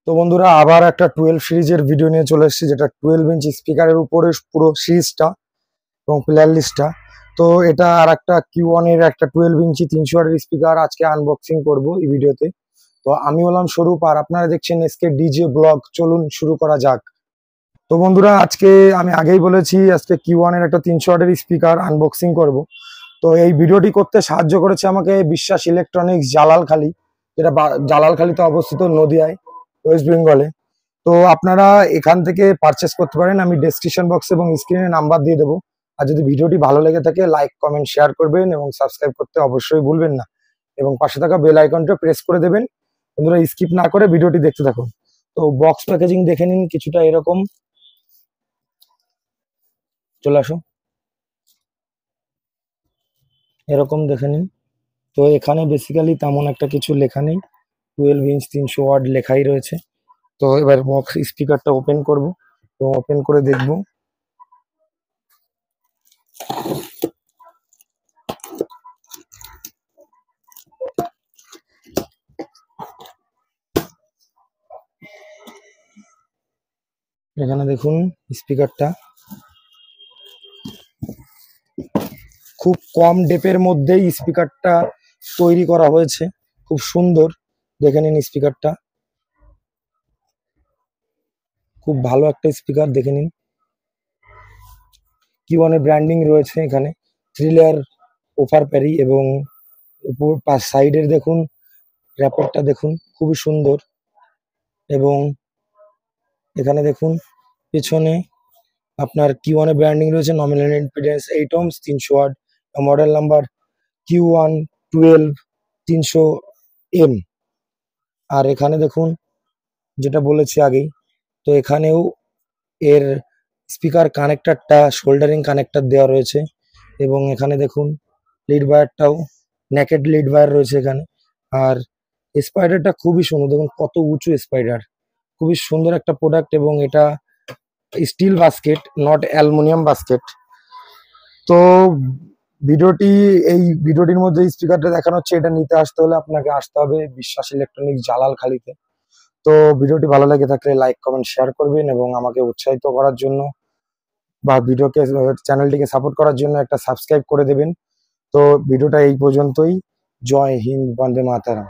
তো বন্ধুরা আবার একটা 12 সিরিজের ভিডিও নিয়ে চলে এসেছি, যেটা 12 ইঞ্চ স্পিকারের উপরে পুরো সিরিজটা এবং প্লেয়ার লিস্টটা। তো এটা আর একটা Q1 এর একটা 12 ইঞ্চি 300 ওয়াটের স্পিকার আজকে আনবক্সিং করব এই ভিডিওতে। তো আমি হলাম স্বরূপ আর আপনারা দেখছেন এসকে ডিজে ব্লগ। চলুন শুরু করা যাক। তো বন্ধুরা আজকে আমি আগেই বলেছি আজকে Q1 এর একটা 300 ওয়াটের স্পিকার আনবক্সিং করব। তো এই ভিডিওটি করতে সাহায্য করেছে আমাকে বিশ্বাস ইলেকট্রনিক্স জালালখালী, যেটা জালালখালীতে অবস্থিত নদিয়ায়, ওয়েস্ট বেঙ্গলে। তো আপনারা এখান থেকে পারচেস করতে পারেন, আমি ডেসক্রিপশন বক্স এবং স্ক্রিনে নাম্বার দিয়ে দেবো। আর যদি ভিডিওটি ভালো লেগে থাকে লাইক কমেন্ট শেয়ার করবেন এবং সাবস্ক্রাইব করতে অবশ্যই ভুলবেন না, এবং পাশে থাকা বেল আইকনটা প্রেস করে দেবেন। বন্ধুরা স্কিপ না করে ভিডিওটি দেখতে থাকুন। তো বক্স প্যাকেজিং দেখে নিন, কিছুটা এরকম। চলে আসো, এরকম দেখে নিন। তো এখানে বেসিক্যালি তেমন একটা কিছু লেখা নেই, 12 ইঞ্চ 300 ওয়াট লেখাই রয়েছে। তো এবার বক্স স্পিকারটা ওপেন করব, তো ওপেন করে দেখব। এখানে দেখুন স্পিকারটা খুব কম ডেপের মধ্যেই স্পিকারটা তৈরি করা হয়েছে, খুব সুন্দর। দেখে নিন স্পিকারটা, খুব ভালো একটা স্পিকার। দেখে নিন Q1 এর ব্র্যান্ডিং রয়েছে এখানে, 3 লেয়ার ওভার প্যারি, এবং উপর সাইডের দেখুন র্যাপারটা দেখুন খুবই সুন্দর। এবং এখানে দেখুন পেছনে আপনার Q1 এর ব্র্যান্ডিং রয়েছে, nominal impedance 8 ohms 300 watt, model number Q1 12 300M। আর এখানে দেখুন যেটা বলেছি আগেই, তো এখানেও এর স্পিকার কানেক্টরটা শোল্ডারিং কানেক্টর দেওয়া রয়েছে। এবং এখানে দেখুন লিড ওয়্যারটাও নেকেড লিড ওয়্যার রয়েছে এখানে। আর স্পাইডারটা খুবই সুন্দর, দেখুন কত উঁচু স্পাইডার, খুবই সুন্দর একটা প্রোডাক্ট। এবং এটা steel basket, not aluminium basket. তো ভিডিওটির মধ্যে স্পিকারটা দেখানো হচ্ছে, এটা নিতে আসতে হলে আপনাকে আসতে হবে বিশ্বাস ইলেকট্রনিক্স জালালখালীতে। তো ভিডিওটি ভালো লেগে থাকলে লাইক কমেন্ট শেয়ার করবেন এবং আমাকে উৎসাহিত করার জন্য বা চ্যানেলটিকে সাপোর্ট করার জন্য একটা সাবস্ক্রাইব করে দেবেন। তো ভিডিওটা এই পর্যন্তই। জয় হিন্দ, বন্দে মাতরম।